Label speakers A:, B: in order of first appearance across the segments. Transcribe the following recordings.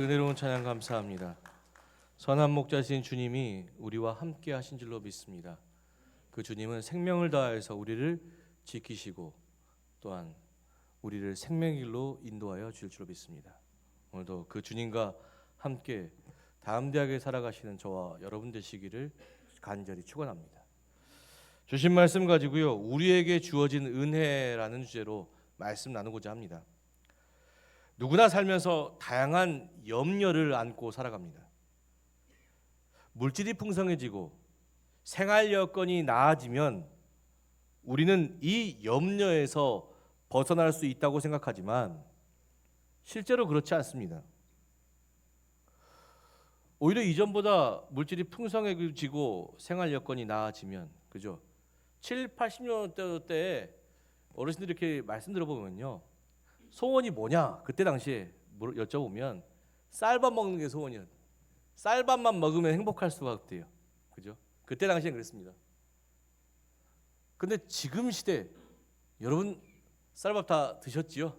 A: 은혜로운 찬양 감사합니다. 선한 목자신 주님이 우리와 함께 하신 줄로 믿습니다. 그 주님은 생명을 다해서 우리를 지키시고 또한 우리를 생명의 길로 인도하여 주실 줄로 믿습니다. 오늘도 그 주님과 함께 담대하게 살아가시는 저와 여러분 되시기를 간절히 축원합니다. 주신 말씀 가지고요, 우리에게 주어진 은혜라는 주제로 말씀 나누고자 합니다. 누구나 살면서 다양한 염려를 안고 살아갑니다. 물질이 풍성해지고 생활 여건이 나아지면 우리는 이 염려에서 벗어날 수 있다고 생각하지만 실제로 그렇지 않습니다. 오히려 이전보다 물질이 풍성해지고 생활 여건이 나아지면, 그죠? 7, 80년대 때 어르신들이 이렇게 말씀 들어보면요, 소원이 뭐냐? 그때 당시에 여쭤보면 쌀밥 먹는 게 소원이었. 쌀밥만 먹으면 행복할 수가 없대요. 그죠? 그때 당시엔 그랬습니다. 근데 지금 시대 여러분 쌀밥 다 드셨지요?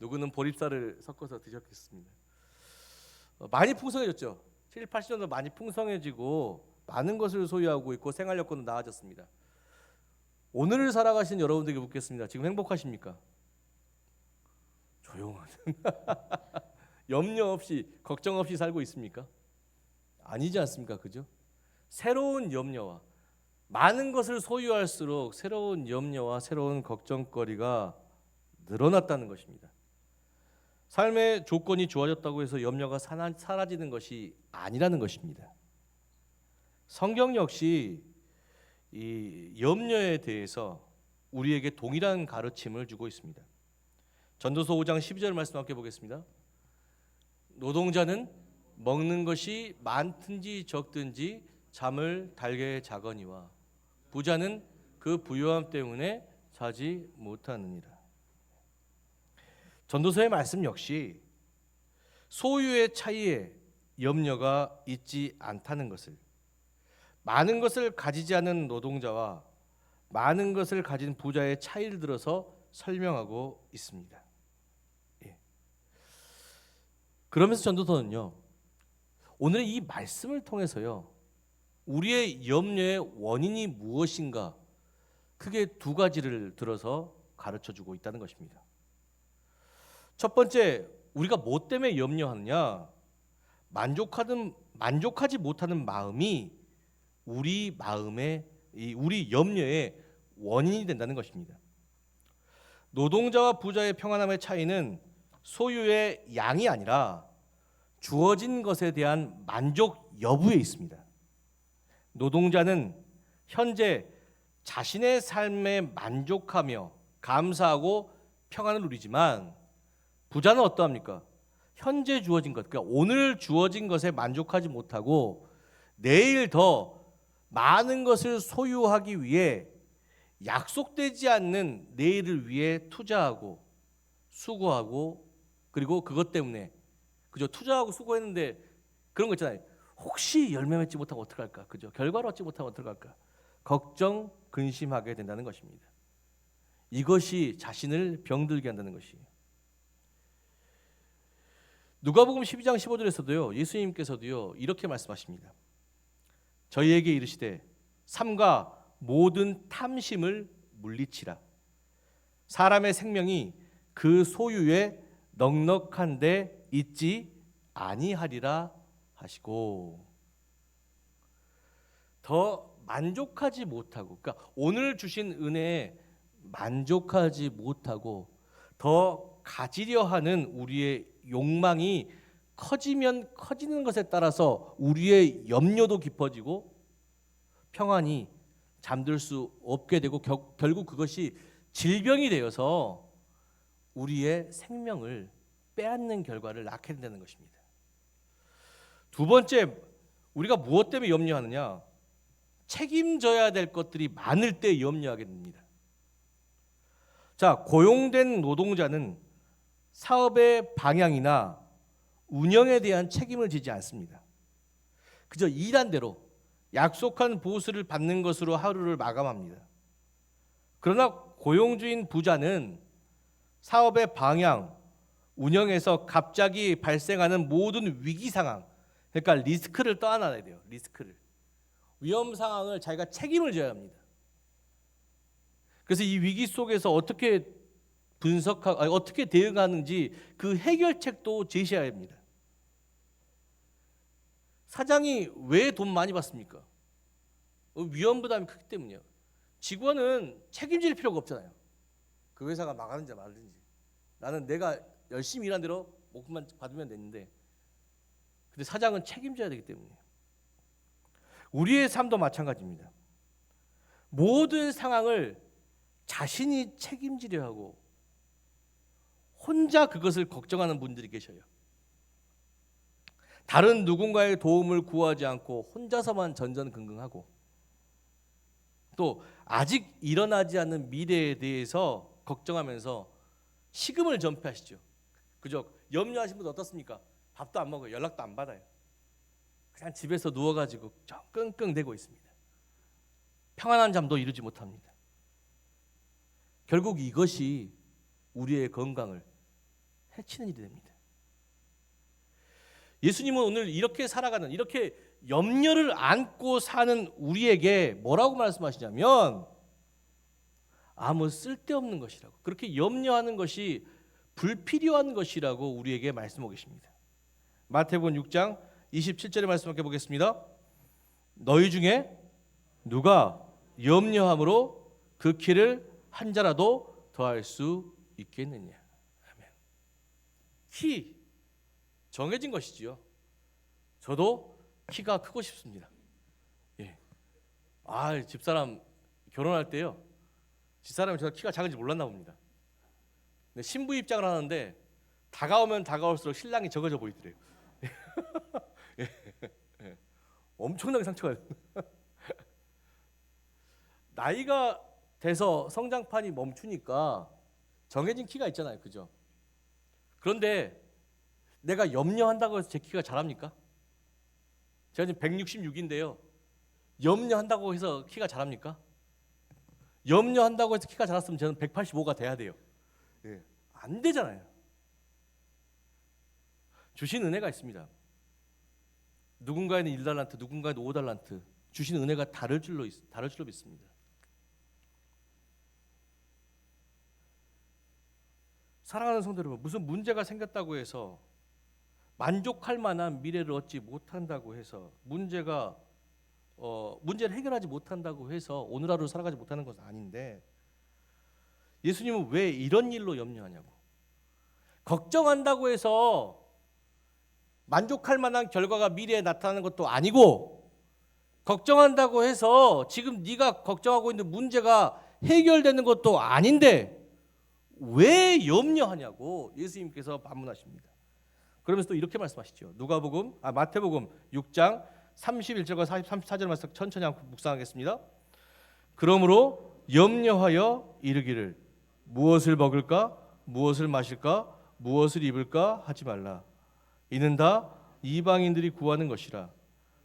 A: 누구는 보리쌀을 섞어서 드셨겠습니다. 많이 풍성해졌죠. 7, 80년도 많이 풍성해지고 많은 것을 소유하고 있고 생활 여건도 나아졌습니다. 오늘을 살아가신 여러분들에게 묻겠습니다. 지금 행복하십니까? 조용한 염려 없이 걱정 없이 살고 있습니까? 아니지 않습니까? 그죠? 새로운 염려와 많은 것을 소유할수록 새로운 염려와 새로운 걱정거리가 늘어났다는 것입니다. 삶의 조건이 좋아졌다고 해서 염려가 사라지는 것이 아니라는 것입니다. 성경 역시 이 염려에 대해서 우리에게 동일한 가르침을 주고 있습니다. 전도서 5장 12절 말씀 함께 보겠습니다. 노동자는 먹는 것이 많든지 적든지 잠을 달게 자거니와 부자는 그 부유함 때문에 자지 못하느니라. 전도서의 말씀 역시 소유의 차이에 염려가 있지 않다는 것을, 많은 것을 가지지 않은 노동자와 많은 것을 가진 부자의 차이를 들어서 설명하고 있습니다. 그러면서 전도서는요, 오늘 이 말씀을 통해서요, 우리의 염려의 원인이 무엇인가 크게 두 가지를 들어서 가르쳐주고 있다는 것입니다. 첫 번째, 우리가 뭐 때문에 염려하느냐? 만족하지 못하는 마음이 우리 염려의 원인이 된다는 것입니다. 노동자와 부자의 평안함의 차이는 소유의 양이 아니라 주어진 것에 대한 만족 여부에 있습니다. 노동자는 현재 자신의 삶에 만족하며 감사하고 평안을 누리지만 부자는 어떠합니까? 현재 주어진 것, 그러니까 오늘 주어진 것에 만족하지 못하고 내일 더 많은 것을 소유하기 위해 약속되지 않는 내일을 위해 투자하고 수고하고, 그리고 그것 때문에, 그죠? 투자하고 수고했는데 그런 거 있잖아요. 혹시 열매 맺지 못하면 어떡할까? 그죠? 결과를 얻지 못하면 어떡할까? 걱정, 근심하게 된다는 것입니다. 이것이 자신을 병들게 한다는 것이에요. 누가복음 12장 15절에서도요, 예수님께서도요, 이렇게 말씀하십니다. 저희에게 이르시되 삼가 모든 탐심을 물리치라. 사람의 생명이 그 소유에 넉넉한 데 있지 아니하리라 하시고, 더 만족하지 못하고, 그러니까 오늘 주신 은혜에 만족하지 못하고 더 가지려 하는 우리의 욕망이 커지면 커지는 것에 따라서 우리의 염려도 깊어지고 평안이 잠들 수 없게 되고 결국 그것이 질병이 되어서 우리의 생명을 빼앗는 결과를 낳게 된다는 것입니다. 두 번째, 우리가 무엇 때문에 염려하느냐? 책임져야 될 것들이 많을 때 염려하게 됩니다. 자, 고용된 노동자는 사업의 방향이나 운영에 대한 책임을 지지 않습니다. 그저 일한 대로 약속한 보수를 받는 것으로 하루를 마감합니다. 그러나 고용주인 부자는 사업의 방향, 운영에서 갑자기 발생하는 모든 위기 상황, 그러니까 리스크를 떠안아야 돼요. 리스크를. 위험 상황을 자기가 책임을 져야 합니다. 그래서 이 위기 속에서 어떻게 어떻게 대응하는지 그 해결책도 제시해야 합니다. 사장이 왜 돈 많이 받습니까? 위험 부담이 크기 때문이요. 직원은 책임질 필요가 없잖아요. 그 회사가 망하는지 말든지. 나는 내가 열심히 일한 대로 목표만 받으면 되는데, 근데 사장은 책임져야 되기 때문에. 우리의 삶도 마찬가지입니다. 모든 상황을 자신이 책임지려 하고 혼자 그것을 걱정하는 분들이 계셔요. 다른 누군가의 도움을 구하지 않고 혼자서만 전전긍긍하고, 또 아직 일어나지 않는 미래에 대해서 걱정하면서 식음을 전폐하시죠. 그죠? 염려하신 분 어떻습니까? 밥도 안 먹어요. 연락도 안 받아요. 그냥 집에서 누워가지고 끙끙대고 있습니다. 평안한 잠도 이루지 못합니다. 결국 이것이 우리의 건강을 해치는 일이 됩니다. 예수님은 오늘 이렇게 살아가는, 이렇게 염려를 안고 사는 우리에게 뭐라고 말씀하시냐면, 아무 쓸데없는 것이라고, 그렇게 염려하는 것이 불필요한 것이라고 우리에게 말씀하고 계십니다. 마태복음 6장 27절의 말씀 함께 보겠습니다. 너희 중에 누가 염려함으로 그 키를 한 자라도 더할 수 있겠느냐. 아멘. 키 정해진 것이지요. 저도 키가 크고 싶습니다. 예. 집사람 결혼할 때요, 집사람이 제가 키가 작은지 몰랐나 봅니다. 근데 신부 입장을 하는데 다가오면 다가올수록 신랑이 적어져 보이더래요. 예. 예. 엄청나게 상처가 나이가 돼서 성장판이 멈추니까 정해진 키가 있잖아요. 그죠? 그런데 내가 염려한다고 해서 제 키가 자랍니까? 제가 지금 166인데요. 염려한다고 해서 키가 자랍니까? 염려한다고 해서 키가 자랐으면 저는 185가 돼야 돼요. 예. 안 되잖아요. 주신 은혜가 있습니다. 누군가에는 1달란트, 누군가에는 5달란트. 주신 은혜가 다를 줄로 믿습니다. 사랑하는 성도 여러분, 무슨 문제가 생겼다고 해서 만족할 만한 미래를 얻지 못한다고 해서 문제를 해결하지 못한다고 해서 오늘 하루 살아가지 못하는 것은 아닌데, 예수님은 왜 이런 일로 염려하냐고. 걱정한다고 해서 만족할 만한 결과가 미래에 나타나는 것도 아니고, 걱정한다고 해서 지금 네가 걱정하고 있는 문제가 해결되는 것도 아닌데 왜 염려하냐고 예수님께서 반문하십니다. 그러면서 또 이렇게 말씀하시죠. 마태복음 6장 31절과 34절 말씀 천천히 한번 묵상하겠습니다. 그러므로 염려하여 이르기를 무엇을 먹을까, 무엇을 마실까, 무엇을 입을까 하지 말라. 이는 다 이방인들이 구하는 것이라.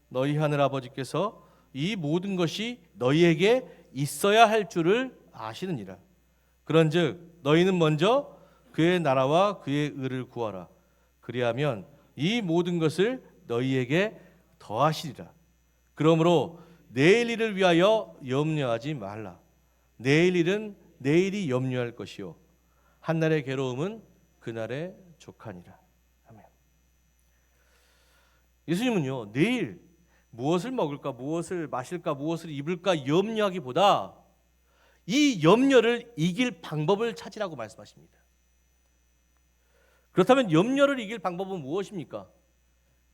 A: 너희 하늘 아버지께서 이 모든 것이 너희에게 있어야 할 줄을 아시느니라. 그런즉 너희는 먼저 그의 나라와 그의 의를 구하라. 그리하면 이 모든 것을 너희에게 더하시리라. 그러므로 내일 일을 위하여 염려하지 말라. 내일 일은 내일이 염려할 것이요 한날의 괴로움은 그날의 족하니라. 아멘. 예수님은요, 내일 무엇을 먹을까, 무엇을 마실까, 무엇을 입을까 염려하기보다 이 염려를 이길 방법을 찾으라고 말씀하십니다. 그렇다면 염려를 이길 방법은 무엇입니까?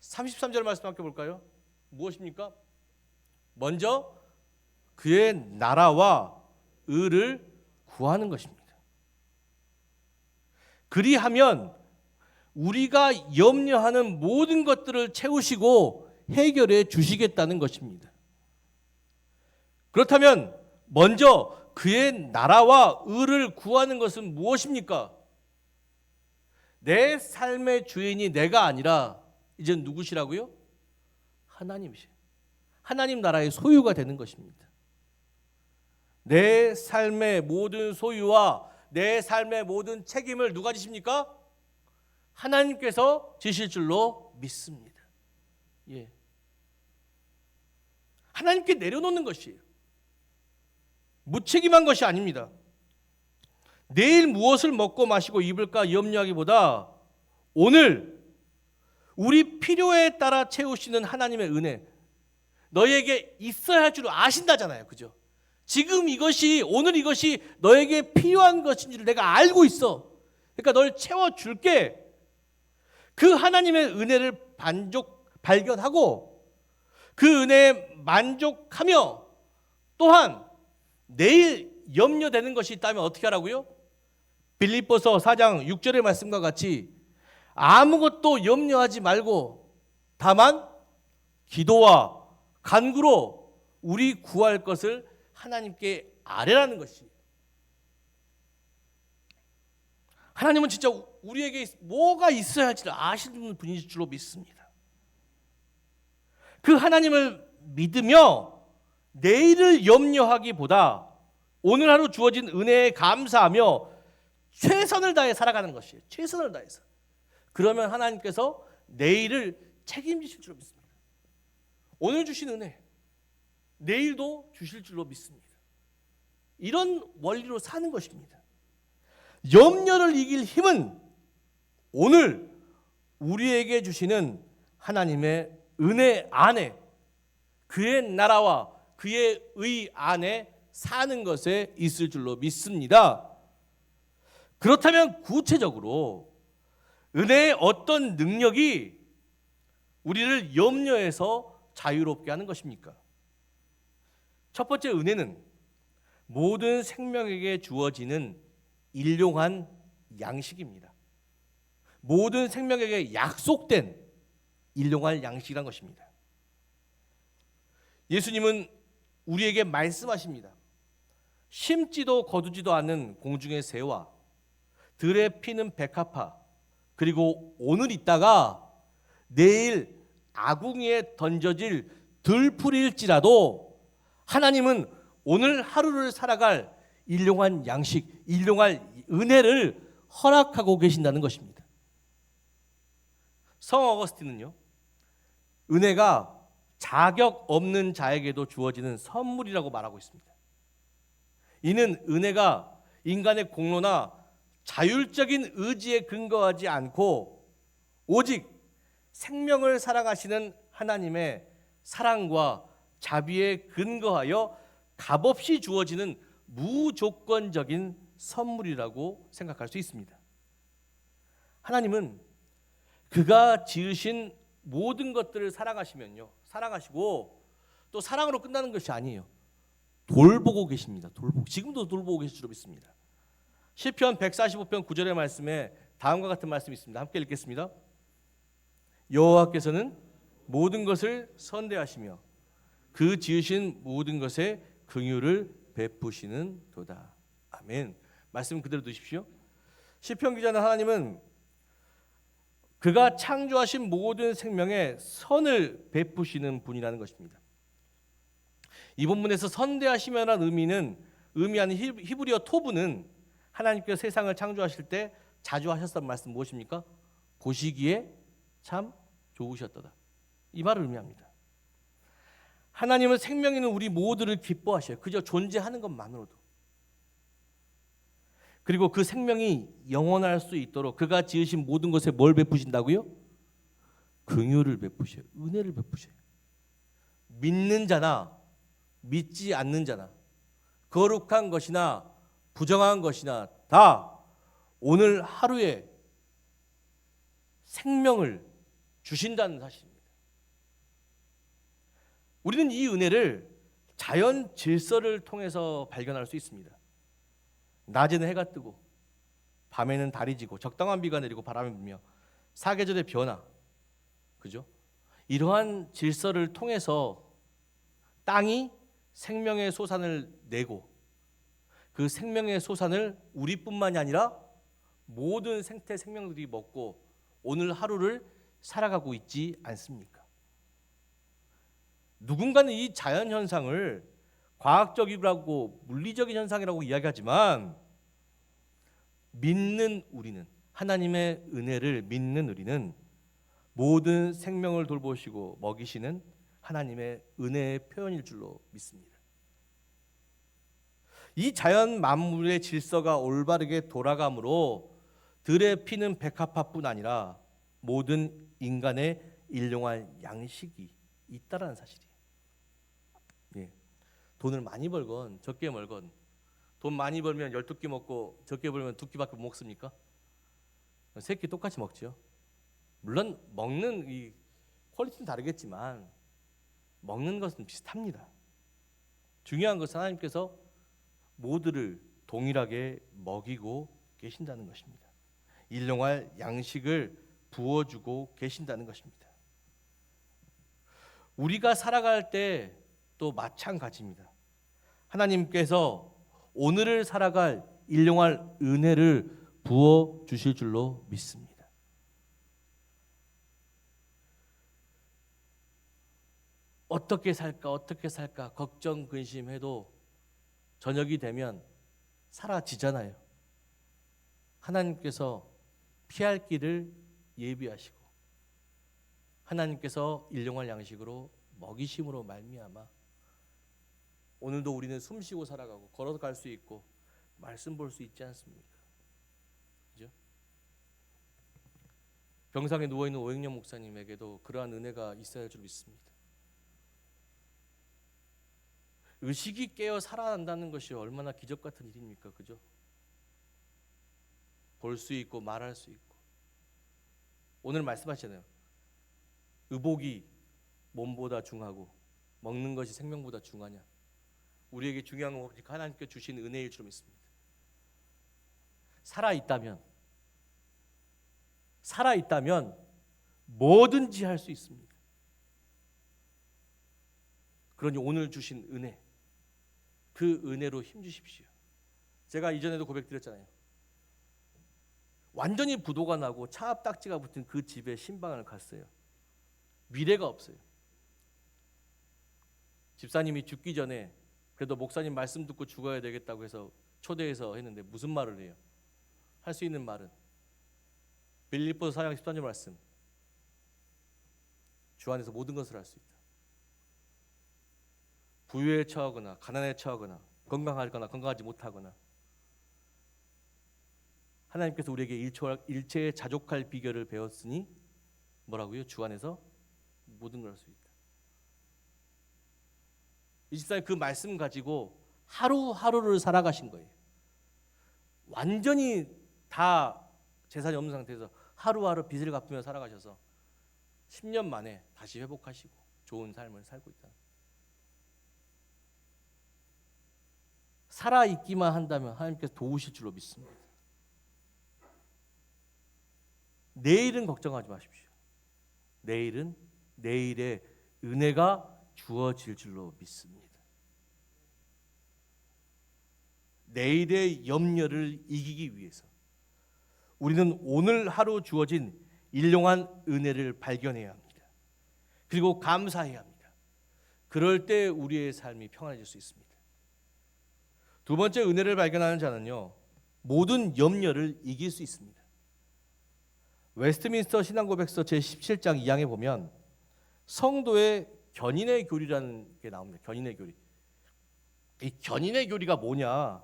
A: 33절 말씀 함께 볼까요? 무엇입니까? 먼저 그의 나라와 의를 구하는 것입니다. 그리하면 우리가 염려하는 모든 것들을 채우시고 해결해 주시겠다는 것입니다. 그렇다면 먼저 그의 나라와 의를 구하는 것은 무엇입니까? 내 삶의 주인이 내가 아니라 이제 누구시라고요? 하나님이시죠. 하나님 나라의 소유가 되는 것입니다. 내 삶의 모든 소유와 내 삶의 모든 책임을 누가 지십니까? 하나님께서 주실 줄로 믿습니다. 예. 하나님께 내려놓는 것이에요. 무책임한 것이 아닙니다. 내일 무엇을 먹고 마시고 입을까 염려하기보다 오늘 우리 필요에 따라 채우시는 하나님의 은혜, 너에게 있어야 할 줄 아신다잖아요. 그죠? 지금 이것이, 오늘 이것이 너에게 필요한 것인지를 내가 알고 있어. 그러니까 널 채워줄게. 그 하나님의 은혜를 발견하고 그 은혜에 만족하며 또한 내일 염려되는 것이 있다면 어떻게 하라고요? 빌립보서 4장 6절의 말씀과 같이 아무것도 염려하지 말고 다만 기도와 간구로 우리 구할 것을 하나님께 아뢰라는 것이. 하나님은 진짜 우리에게 뭐가 있어야 할지를 아시는 분이실 줄로 믿습니다. 그 하나님을 믿으며 내일을 염려하기보다 오늘 하루 주어진 은혜에 감사하며 최선을 다해 살아가는 것이에요. 최선을 다해서. 그러면 하나님께서 내일을 책임지실 줄로 믿습니다. 오늘 주신 은혜, 내일도 주실 줄로 믿습니다. 이런 원리로 사는 것입니다. 염려를 이길 힘은 오늘 우리에게 주시는 하나님의 은혜 안에, 그의 나라와 그의 의 안에 사는 것에 있을 줄로 믿습니다. 그렇다면 구체적으로 은혜의 어떤 능력이 우리를 염려에서 자유롭게 하는 것입니까? 첫 번째, 은혜는 모든 생명에게 주어지는 일용한 양식입니다. 모든 생명에게 약속된 일용할 양식이란 것입니다. 예수님은 우리에게 말씀하십니다. 심지도 거두지도 않는 공중의 새와 들에 피는 백합화, 그리고 오늘 있다가 내일 아궁이에 던져질 들풀일지라도 하나님은 오늘 하루를 살아갈 일용한 양식, 일용할 은혜를 허락하고 계신다는 것입니다. 성 어거스틴은요, 은혜가 자격 없는 자에게도 주어지는 선물이라고 말하고 있습니다. 이는 은혜가 인간의 공로나 자율적인 의지에 근거하지 않고 오직 생명을 사랑하시는 하나님의 사랑과 자비에 근거하여 값없이 주어지는 무조건적인 선물이라고 생각할 수 있습니다. 하나님은 그가 지으신 모든 것들을 사랑하시면요, 사랑하시고 또 사랑으로 끝나는 것이 아니에요. 돌보고 계십니다. 지금도 돌보고 계실 줄 믿습니다. 시편 145편 9절의 말씀에 다음과 같은 말씀이 있습니다. 함께 읽겠습니다. 여호와께서는 모든 것을 선대하시며 그 지으신 모든 것에 긍휼을 베푸시는 도다. 아멘. 말씀 그대로 두십시오. 시편 기자는 하나님은 그가 창조하신 모든 생명에 선을 베푸시는 분이라는 것입니다. 이 본문에서 선대하시며라는 의미하는 히브리어 토브는 하나님께서 세상을 창조하실 때 자주 하셨던 말씀 무엇입니까? 보시기에 참 좋으셨도다. 이 말을 의미합니다. 하나님은 생명 있는 우리 모두를 기뻐하셔요. 그저 존재하는 것만으로도. 그리고 그 생명이 영원할 수 있도록 그가 지으신 모든 것에 뭘 베푸신다고요? 긍휼을 베푸셔요. 은혜를 베푸셔요. 믿는 자나 믿지 않는 자나 거룩한 것이나 부정한 것이나 다 오늘 하루에 생명을 주신다는 사실입니다. 우리는 이 은혜를 자연 질서를 통해서 발견할 수 있습니다. 낮에는 해가 뜨고 밤에는 달이 지고 적당한 비가 내리고 바람이 불며 사계절의 변화, 그죠? 이러한 질서를 통해서 땅이 생명의 소산을 내고 그 생명의 소산을 우리뿐만이 아니라 모든 생태 생명들이 먹고 오늘 하루를 살아가고 있지 않습니까? 누군가는 이 자연 현상을 과학적이라고 물리적인 현상이라고 이야기하지만 믿는 우리는, 하나님의 은혜를 믿는 우리는 모든 생명을 돌보시고 먹이시는 하나님의 은혜의 표현일 줄로 믿습니다. 이 자연 만물의 질서가 올바르게 돌아가므로 들에 피는 백합화뿐 아니라 모든 인간의 일용할 양식이 있다라는 사실이에요. 예. 돈을 많이 벌건 적게 벌건, 돈 많이 벌면 12끼 먹고 적게 벌면 2끼밖에 못 먹습니까? 3끼 똑같이 먹죠. 물론 먹는 이 퀄리티는 다르겠지만 먹는 것은 비슷합니다. 중요한 것은 하나님께서 모두를 동일하게 먹이고 계신다는 것입니다. 일용할 양식을 부어주고 계신다는 것입니다. 우리가 살아갈 때 또 마찬가지입니다. 하나님께서 오늘을 살아갈 일용할 은혜를 부어 주실 줄로 믿습니다. 어떻게 살까 걱정 근심해도 저녁이 되면 사라지잖아요. 하나님께서 피할 길을 예비하시고 하나님께서 일용할 양식으로 먹이심으로 말미암아 오늘도 우리는 숨쉬고 살아가고 걸어갈 수 있고 말씀 볼 수 있지 않습니까? 그죠? 병상에 누워있는 오행년 목사님에게도 그러한 은혜가 있어야 할 줄 믿습니다. 의식이 깨어 살아난다는 것이 얼마나 기적 같은 일입니까? 그죠? 볼 수 있고 말할 수 있고. 오늘 말씀하시잖아요. 의복이 몸보다 중하고 먹는 것이 생명보다 중하냐. 우리에게 중요한 건 오직 하나님께 주신 은혜일 줄 믿습니다. 살아있다면 뭐든지 할 수 있습니다. 그러니 오늘 주신 은혜, 그 은혜로 힘주십시오. 제가 이전에도 고백드렸잖아요. 완전히 부도가 나고 차 앞 딱지가 붙은 그 집에 신방을 갔어요. 미래가 없어요. 집사님이 죽기 전에 그래도 목사님 말씀 듣고 죽어야 되겠다고 해서 초대해서 했는데 무슨 말을 해요? 할 수 있는 말은 빌립보서 4장 13절 말씀, 주 안에서 모든 것을 할 수 있다. 부유에 처하거나 가난에 처하거나 건강하거나 건강하지 못하거나 하나님께서 우리에게 일체에 자족할 비결을 배웠으니 뭐라고요? 주 안에서 모든 걸 할 수 있다. 24년 그 말씀 가지고 하루하루를 살아가신 거예요. 완전히 다 재산이 없는 상태에서 하루하루 빚을 갚으며 살아가셔서 10년 만에 다시 회복하시고 좋은 삶을 살고 있다. 살아있기만 한다면 하나님께서 도우실 줄로 믿습니다. 내일은 걱정하지 마십시오. 내일은 내일의 은혜가 주어질 줄로 믿습니다. 내일의 염려를 이기기 위해서 우리는 오늘 하루 주어진 일용한 은혜를 발견해야 합니다. 그리고 감사해야 합니다. 그럴 때 우리의 삶이 평안해질 수 있습니다. 두 번째 은혜를 발견하는 자는요, 모든 염려를 이길 수 있습니다. 웨스트민스터 신앙고백서 제17장 2항에 보면 성도의 견인의 교리라는 게 나옵니다. 견인의 교리. 이 견인의 교리가 뭐냐?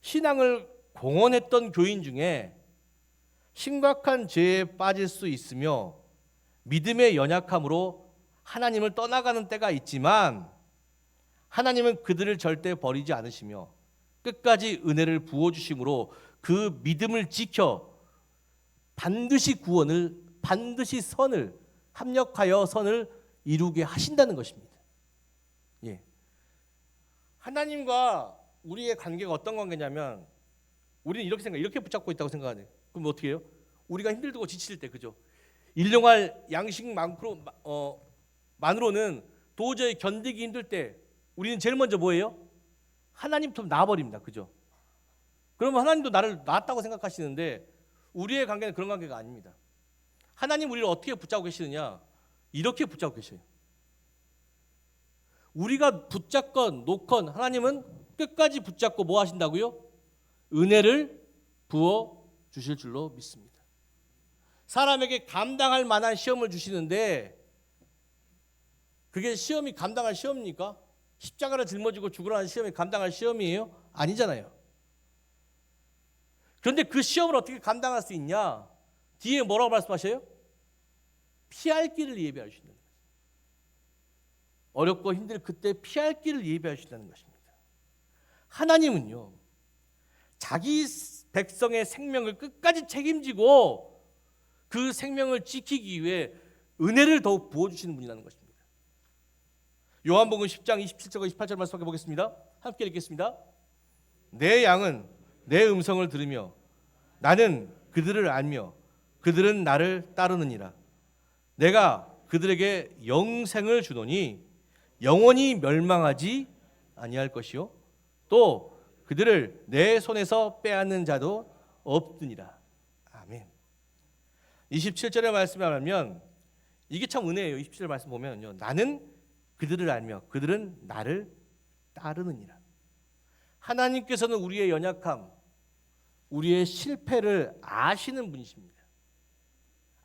A: 신앙을 공언했던 교인 중에 심각한 죄에 빠질 수 있으며 믿음의 연약함으로 하나님을 떠나가는 때가 있지만 하나님은 그들을 절대 버리지 않으시며 끝까지 은혜를 부어주심으로 그 믿음을 지켜 반드시 구원을, 반드시 선을, 합력하여 선을 이루게 하신다는 것입니다. 예. 하나님과 우리의 관계가 어떤 관계냐면 우리는 이렇게 붙잡고 있다고 생각하네. 그럼 어떻게 해요? 우리가 힘들고 지칠 때, 그죠? 일용할 양식만으로는 도저히 견디기 힘들 때 우리는 제일 먼저 뭐예요? 하나님부터 놔버립니다. 그죠? 그러면 하나님도 나를 놨다고 생각하시는데 우리의 관계는 그런 관계가 아닙니다. 하나님 우리를 어떻게 붙잡고 계시느냐? 이렇게 붙잡고 계셔요. 우리가 붙잡건 놓건 하나님은 끝까지 붙잡고 뭐 하신다고요? 은혜를 부어 주실 줄로 믿습니다. 사람에게 감당할 만한 시험을 주시는데 그게 시험이 감당할 시험입니까? 십자가를 짊어지고 죽으라는 시험이 감당할 시험이에요? 아니잖아요. 그런데 그 시험을 어떻게 감당할 수 있냐? 뒤에 뭐라고 말씀하셔요? 피할 길을 예비하신다는 거예요. 어렵고 힘들 그때 피할 길을 예비하신다는 것입니다. 하나님은요, 자기 백성의 생명을 끝까지 책임지고 그 생명을 지키기 위해 은혜를 더욱 부어주시는 분이라는 것입니다. 요한복음 10장 27절과 28절 말씀 보겠습니다. 함께 읽겠습니다. 내 양은 내 음성을 들으며 나는 그들을 알며 그들은 나를 따르느니라. 내가 그들에게 영생을 주노니 영원히 멸망하지 아니할 것이요 또 그들을 내 손에서 빼앗는 자도 없느니라. 아멘. 27절의 말씀에 하면 이게 참 은혜예요. 27절 말씀 보면요, 나는 그들을 알며 그들은 나를 따르느니라. 하나님께서는 우리의 연약함, 우리의 실패를 아시는 분이십니다.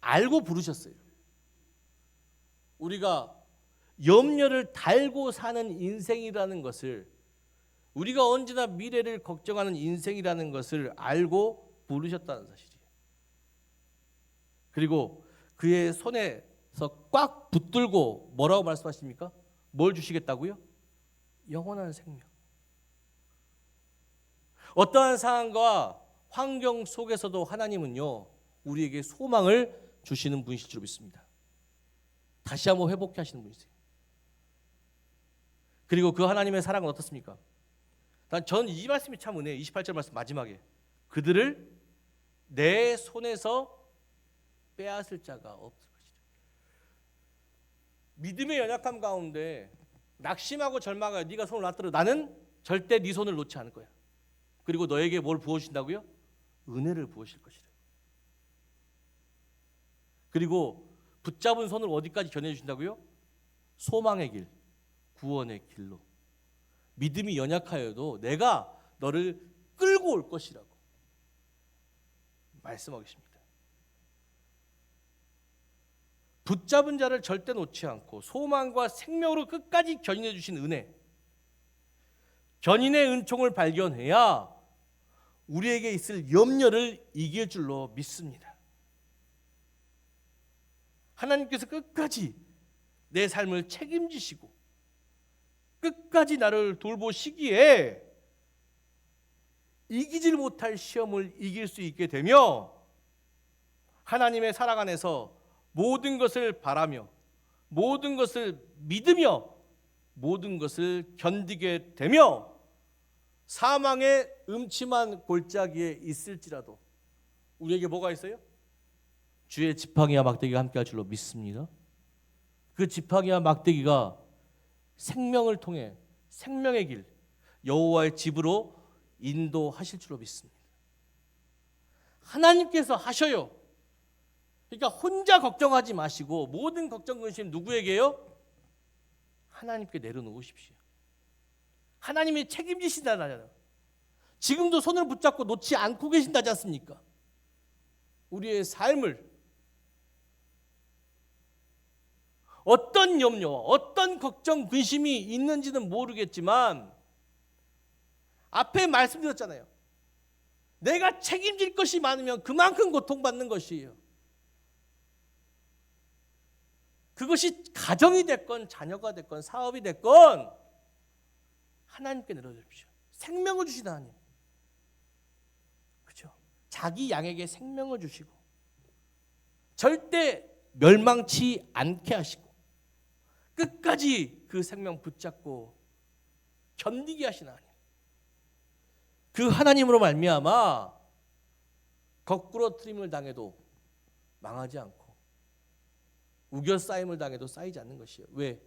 A: 알고 부르셨어요. 우리가 염려를 달고 사는 인생이라는 것을, 우리가 언제나 미래를 걱정하는 인생이라는 것을 알고 부르셨다는 사실이에요. 그리고 그의 손에서 꽉 붙들고 뭐라고 말씀하십니까? 뭘 주시겠다고요? 영원한 생명. 어떠한 상황과 환경 속에서도 하나님은요, 우리에게 소망을 주시는 분이실 줄 믿습니다. 다시 한번 회복해 하시는 분이세요. 그리고 그 하나님의 사랑은 어떻습니까? 전 이 말씀이 참 은혜예요. 28절 말씀 마지막에 그들을 내 손에서 빼앗을 자가 없을 것이다. 믿음의 연약함 가운데 낙심하고 절망하여 네가 손을 놨더라 나는 절대 네 손을 놓지 않을 거야. 그리고 너에게 뭘 부어주신다고요? 은혜를 부으실 것이다. 그리고 붙잡은 손을 어디까지 견해주신다고요? 소망의 길, 구원의 길로. 믿음이 연약하여도 내가 너를 끌고 올 것이라고 말씀하고 계십니다. 붙잡은 자를 절대 놓지 않고 소망과 생명으로 끝까지 견인해 주신 은혜, 견인의 은총을 발견해야 우리에게 있을 염려를 이길 줄로 믿습니다. 하나님께서 끝까지 내 삶을 책임지시고 끝까지 나를 돌보시기에 이기질 못할 시험을 이길 수 있게 되며 하나님의 사랑 안에서 모든 것을 바라며 모든 것을 믿으며 모든 것을 견디게 되며 사망의 음침한 골짜기에 있을지라도 우리에게 뭐가 있어요? 주의 지팡이와 막대기가 함께할 줄로 믿습니다. 그 지팡이와 막대기가 생명을 통해 생명의 길 여호와의 집으로 인도하실 줄로 믿습니다. 하나님께서 하셔요. 그러니까 혼자 걱정하지 마시고 모든 걱정 근심 누구에게요? 하나님께 내려놓으십시오. 하나님이 책임지신다잖아요. 지금도 손을 붙잡고 놓지 않고 계신다지 않습니까? 우리의 삶을 어떤 염려와 어떤 걱정 근심이 있는지는 모르겠지만 앞에 말씀드렸잖아요. 내가 책임질 것이 많으면 그만큼 고통받는 것이에요. 그것이 가정이 됐건 자녀가 됐건 사업이 됐건 하나님께 내려주십시오. 생명을 주신 하나님. 그렇죠? 자기 양에게 생명을 주시고 절대 멸망치 않게 하시고 끝까지 그 생명 붙잡고 견디게 하신 하나님. 그 하나님으로 말미암아 거꾸로 트림을 당해도 망하지 않고 우겨싸임을 당해도 쌓이지 않는 것이에요. 왜?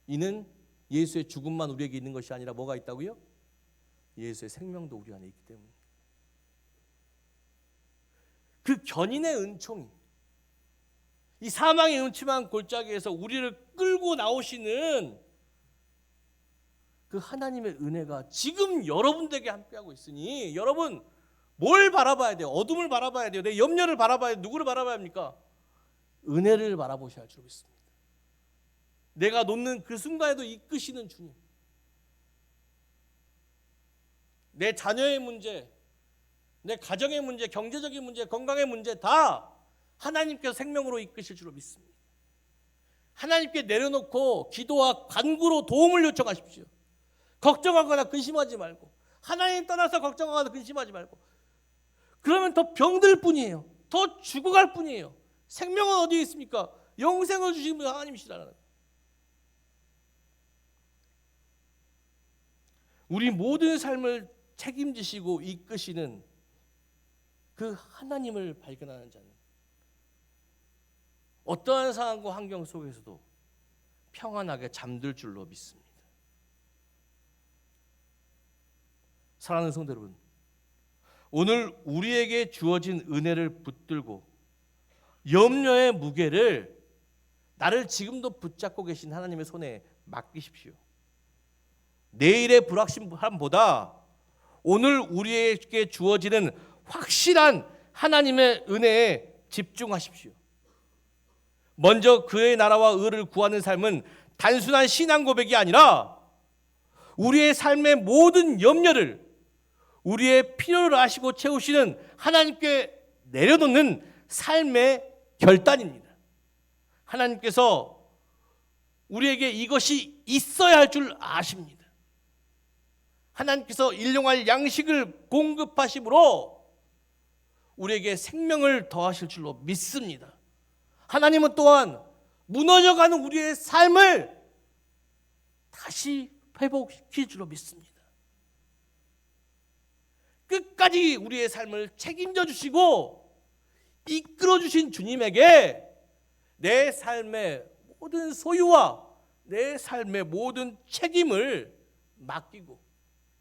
A: 이는 예수의 죽음만 우리에게 있는 것이 아니라 뭐가 있다고요? 예수의 생명도 우리 안에 있기 때문에. 그 견인의 은총이 이 사망의 음침한 골짜기에서 우리를 끌고 나오시는 그 하나님의 은혜가 지금 여러분들에게 함께하고 있으니 여러분 뭘 바라봐야 돼요? 어둠을 바라봐야 돼요. 내 염려를 바라봐야 돼요. 누구를 바라봐야 합니까? 은혜를 바라보셔야 할 줄 믿습니다. 내가 놓는 그 순간에도 이끄시는 주님. 내 자녀의 문제, 내 가정의 문제, 경제적인 문제, 건강의 문제 다 하나님께서 생명으로 이끄실 줄로 믿습니다. 하나님께 내려놓고 기도와 간구로 도움을 요청하십시오. 걱정하거나 근심하지 말고, 하나님 떠나서 걱정하거나 근심하지 말고. 그러면 더 병들 뿐이에요. 더 죽어갈 뿐이에요. 생명은 어디에 있습니까? 영생을 주신 분 하나님이시라는 거예요. 우리 모든 삶을 책임지시고 이끄시는 그 하나님을 발견하는 자는 어떠한 상황과 환경 속에서도 평안하게 잠들 줄로 믿습니다. 사랑하는 성도 여러분, 오늘 우리에게 주어진 은혜를 붙들고 염려의 무게를 나를 지금도 붙잡고 계신 하나님의 손에 맡기십시오. 내일의 불확실함보다 오늘 우리에게 주어지는 확실한 하나님의 은혜에 집중하십시오. 먼저 그의 나라와 의를 구하는 삶은 단순한 신앙 고백이 아니라 우리의 삶의 모든 염려를 우리의 필요를 아시고 채우시는 하나님께 내려놓는 삶의 결단입니다. 하나님께서 우리에게 이것이 있어야 할 줄 아십니다. 하나님께서 일용할 양식을 공급하심으로 우리에게 생명을 더하실 줄로 믿습니다. 하나님은 또한 무너져가는 우리의 삶을 다시 회복시킬 줄로 믿습니다. 끝까지 우리의 삶을 책임져 주시고 이끌어 주신 주님에게 내 삶의 모든 소유와 내 삶의 모든 책임을 맡기고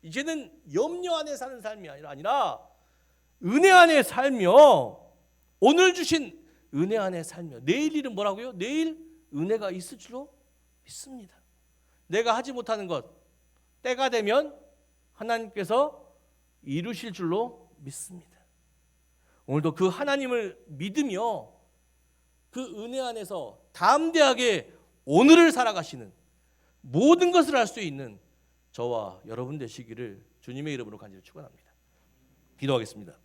A: 이제는 염려 안에 사는 삶이 아니라 은혜 안에 살며 오늘 주신 은혜 안에 살며 내일 일은 뭐라고요? 내일 은혜가 있을 줄로 믿습니다. 내가 하지 못하는 것 때가 되면 하나님께서 이루실 줄로 믿습니다. 오늘도 그 하나님을 믿으며 그 은혜 안에서 담대하게 오늘을 살아가시는 모든 것을 할 수 있는 저와 여러분 되시기를 주님의 이름으로 간절히 축원합니다. 기도하겠습니다.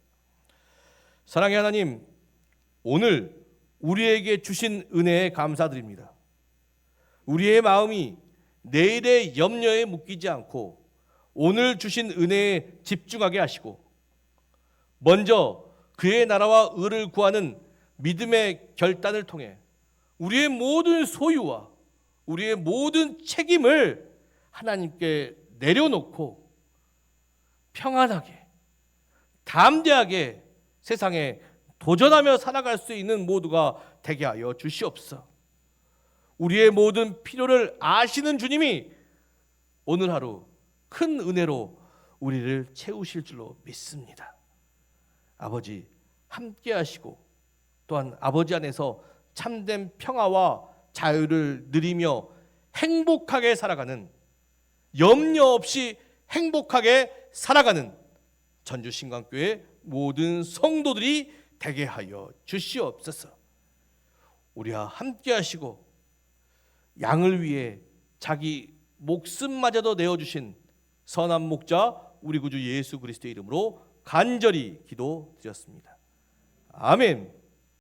A: 사랑의 하나님, 오늘 우리에게 주신 은혜에 감사드립니다. 우리의 마음이 내일의 염려에 묶이지 않고 오늘 주신 은혜에 집중하게 하시고 먼저 그의 나라와 의를 구하는 믿음의 결단을 통해 우리의 모든 소유와 우리의 모든 책임을 하나님께 내려놓고 평안하게 담대하게 세상에 도전하며 살아갈 수 있는 모두가 되게 하여 주시옵소서. 우리의 모든 필요를 아시는 주님이 오늘 하루 큰 은혜로 우리를 채우실 줄로 믿습니다. 아버지 함께 하시고 또한 아버지 안에서 참된 평화와 자유를 누리며 행복하게 살아가는 염려 없이 행복하게 살아가는 전주신광교회 모든 성도들이 되게 하여 주시옵소서. 우리와 함께 하시고 양을 위해 자기 목숨마저도 내어주신 선한 목자 우리 구주 예수 그리스도의 이름으로 간절히 기도드렸습니다. 아멘.